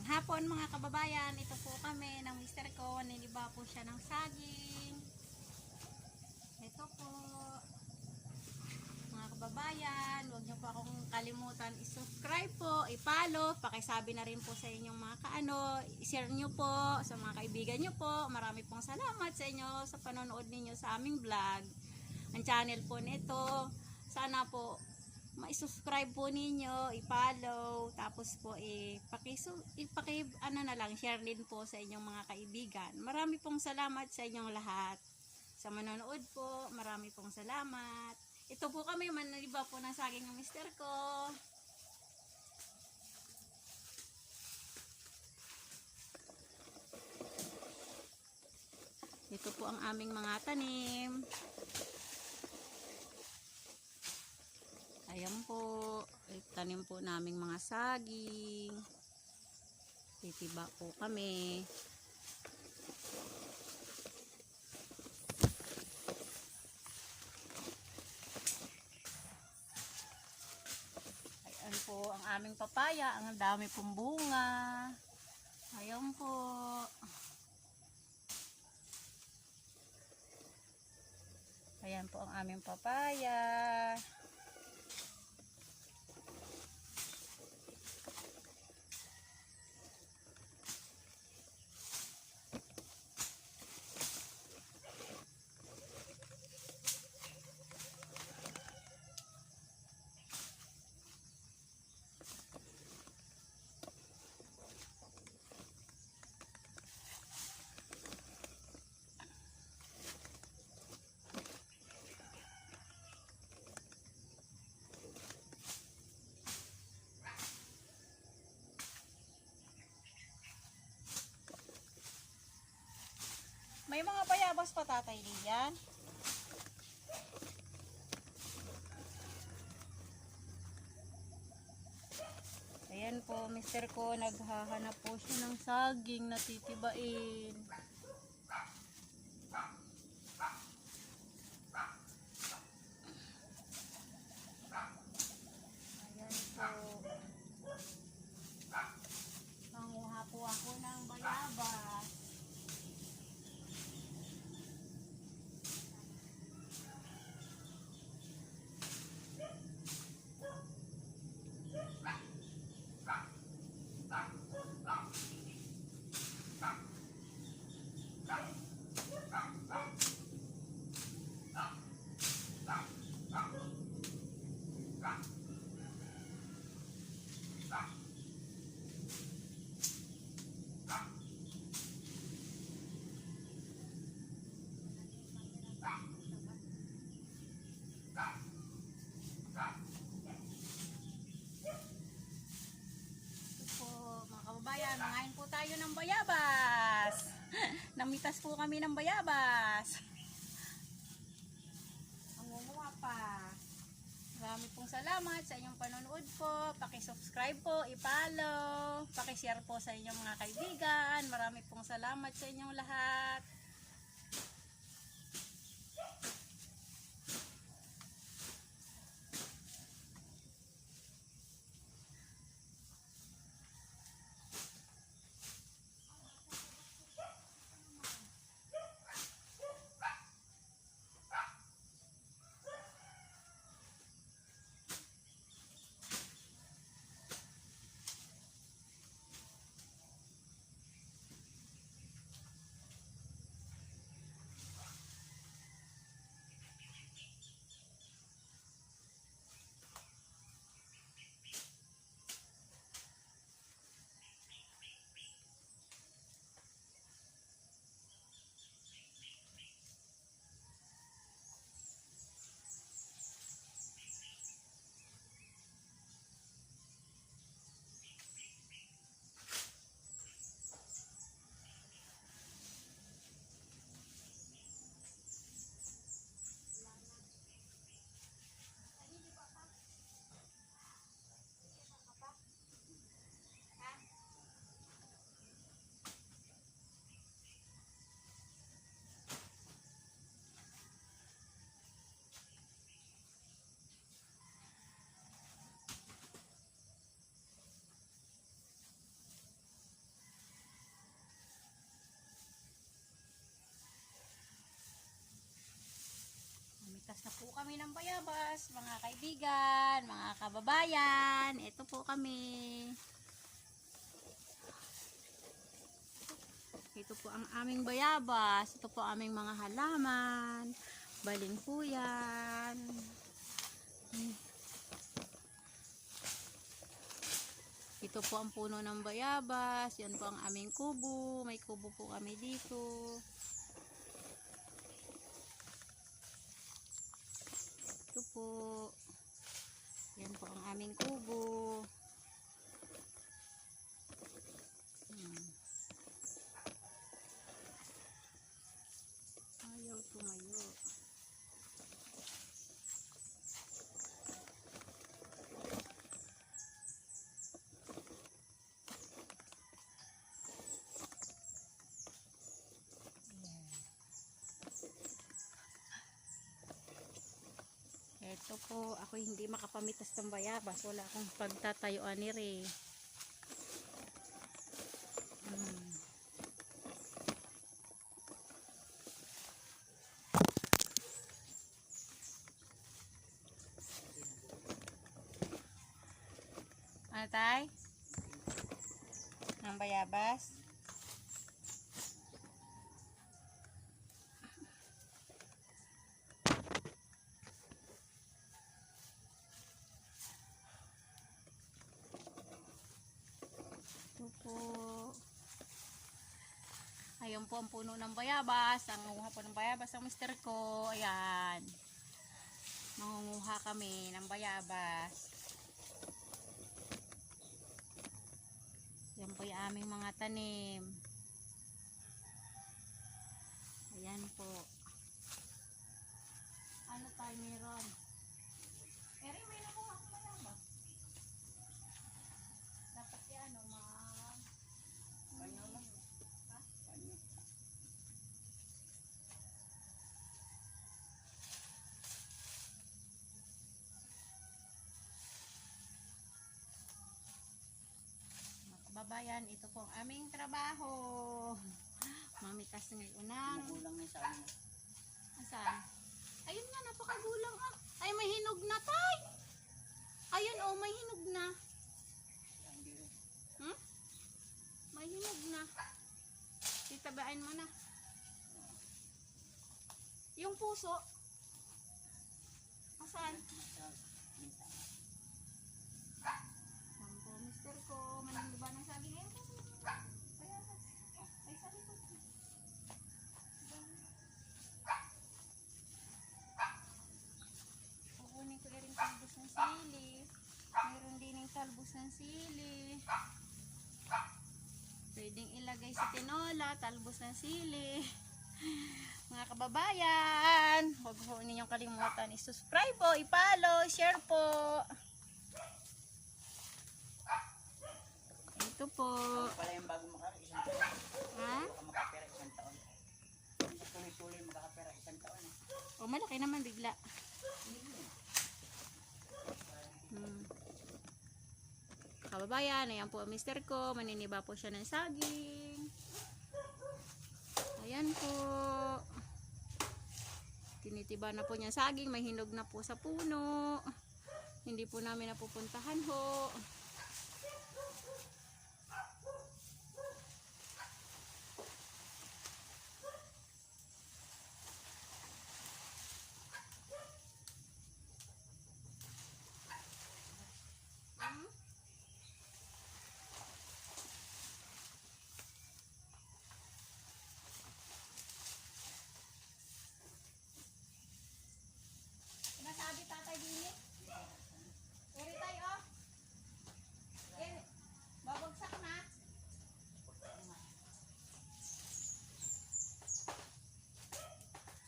Magandang hapon mga kababayan. Ito po kami ng mister ko. Niliba po siya ng saging. Ito po. Mga kababayan, huwag niyo po akong kalimutan i-subscribe po, i-follow, pakisabi na rin po sa inyong mga i-share niyo po sa mga kaibigan niyo po. Marami pong salamat sa inyo sa panonood ninyo sa aming vlog. Ang channel po nito, sana po ma-subscribe po ninyo, i-follow, tapos po ano na lang, share din po sa inyong mga kaibigan. Marami pong salamat sa inyong lahat. Sa manonood po, marami pong salamat. Ito po kami, manaliba po ng saging ng mister ko. Ito po ang aming mga tanim. Ayan po, tanim po naming mga saging. Titiba po kami. Ayan po ang aming papaya, ang dami pong bunga. Ayan po. Ayan po ang aming papaya. May mga bayabas pa tatay diyan. Ayan po, mister ko, naghahanap po siya ng saging na titibain. Ayan po. Manguha po ako ng bayabas. Kababayan, mangain po tayo ng bayabas. Namitas po kami ng bayabas. Ang nguha pa. Marami pong salamat sa inyong panonood po. Paki-subscribe po, i-follow, paki-share po sa inyong mga kaibigan. Marami pong salamat sa inyong lahat. Mamimitas na po kami ng bayabas, mga kaibigan, mga kababayan. Ito po kami. Ito po ang aming bayabas. Ito po aming mga halaman. Baling po yan. Ito po ang puno ng bayabas. Yan po ang aming kubo. May kubo po kami dito. Ito po. Yan po ang aming kubo. Ayaw tumayo. Ito po, ako hindi makapamitas ng bayabas. Wala akong pagtatayuan ni Ray. Ano tay? Ng bayabas? Po. Ayun po ang puno ng bayabas. Ang nangunguha po ng bayabas ang mister ko. Ayan. Nangunguha kami ng bayabas. Yan po yung aming mga tanim. Ayan po. Ano tayo meron? Eri, may nakuha akong bayabas. Dapat yan, kababayan, ito po ang aming trabaho. Mamitas ng unang. Magulang na sa amin. Asan? Ayun nga, napakagulang ah. Ay, may hinog na tay. Ayun oh, may hinog na. Hmm? May hinog na. Titabain mo na. Yung puso. Asan? Mampo, mister ko. Manang ba ng saging? Ayun po. Ay, sabi ko. Kukunin ko rin talbos ng sili. Mayroon din yung talbos ng sili. Pwedeng ilagay sa tinola, talbos ng sili. Mga kababayan, huwag po ninyong kalimutan i-subscribe po, i-follow, share po. Ito po. Pala yung bago isang taon. Ha? Baka makapera isang taon. Tuloy-tuloy makakapera isang taon. O, malaki naman bigla. Kababayan, ayan po ang mister ko. Maniniba po siya ng saging. Ayan po. Tinitiba na po niya saging. May hinog na po sa puno. Hindi po namin napupuntahan ho. Sabi tatay dini. Eri tayo. Eri. Babagsak na.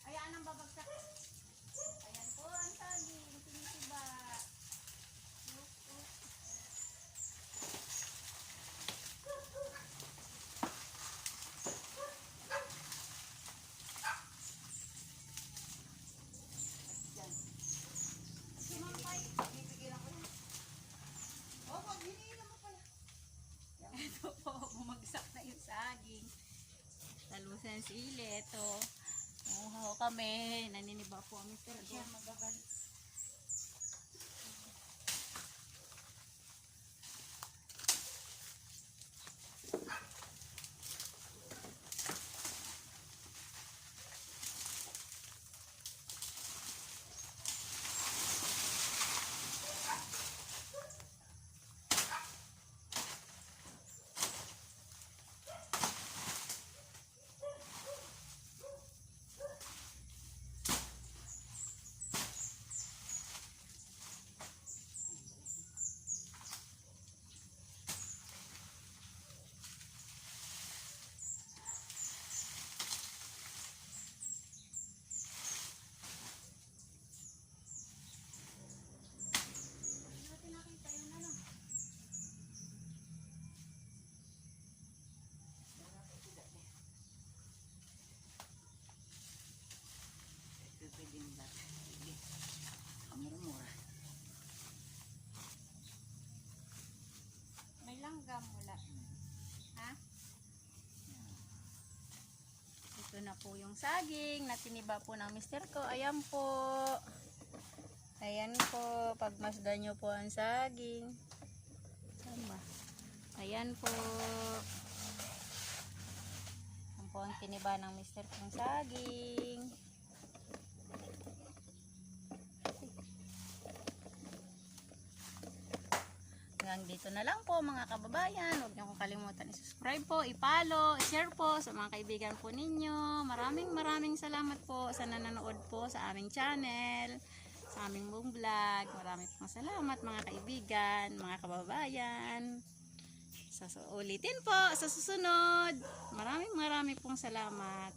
Ayan ang babagsak. Ayan po ang saging. Tinitiba. Ito po, bumagsak na yung saging. Talusan sili, ito. Uhaw kami. Naniniba po ang Mr. Siya magagalit. Pwedeng ba? Sige. Kamura-mura. May langgam wala. Ha? Ito na po yung saging na tiniba po ng mister ko. Ayan po. Ayan po. Pagmasdan nyo po ang saging. Saan ba? Ayan po. Ayan po ang tiniba ng mister kong saging. Hanggang dito na lang po mga kababayan. Huwag niyo kong kalimutan i-subscribe po, i-follow, i-share po sa mga kaibigan po ninyo. Maraming salamat po sa nanonood po sa aming channel, sa aming buong vlog. Maraming pong salamat mga kaibigan, mga kababayan. Ulitin po sa susunod. Maraming pong salamat.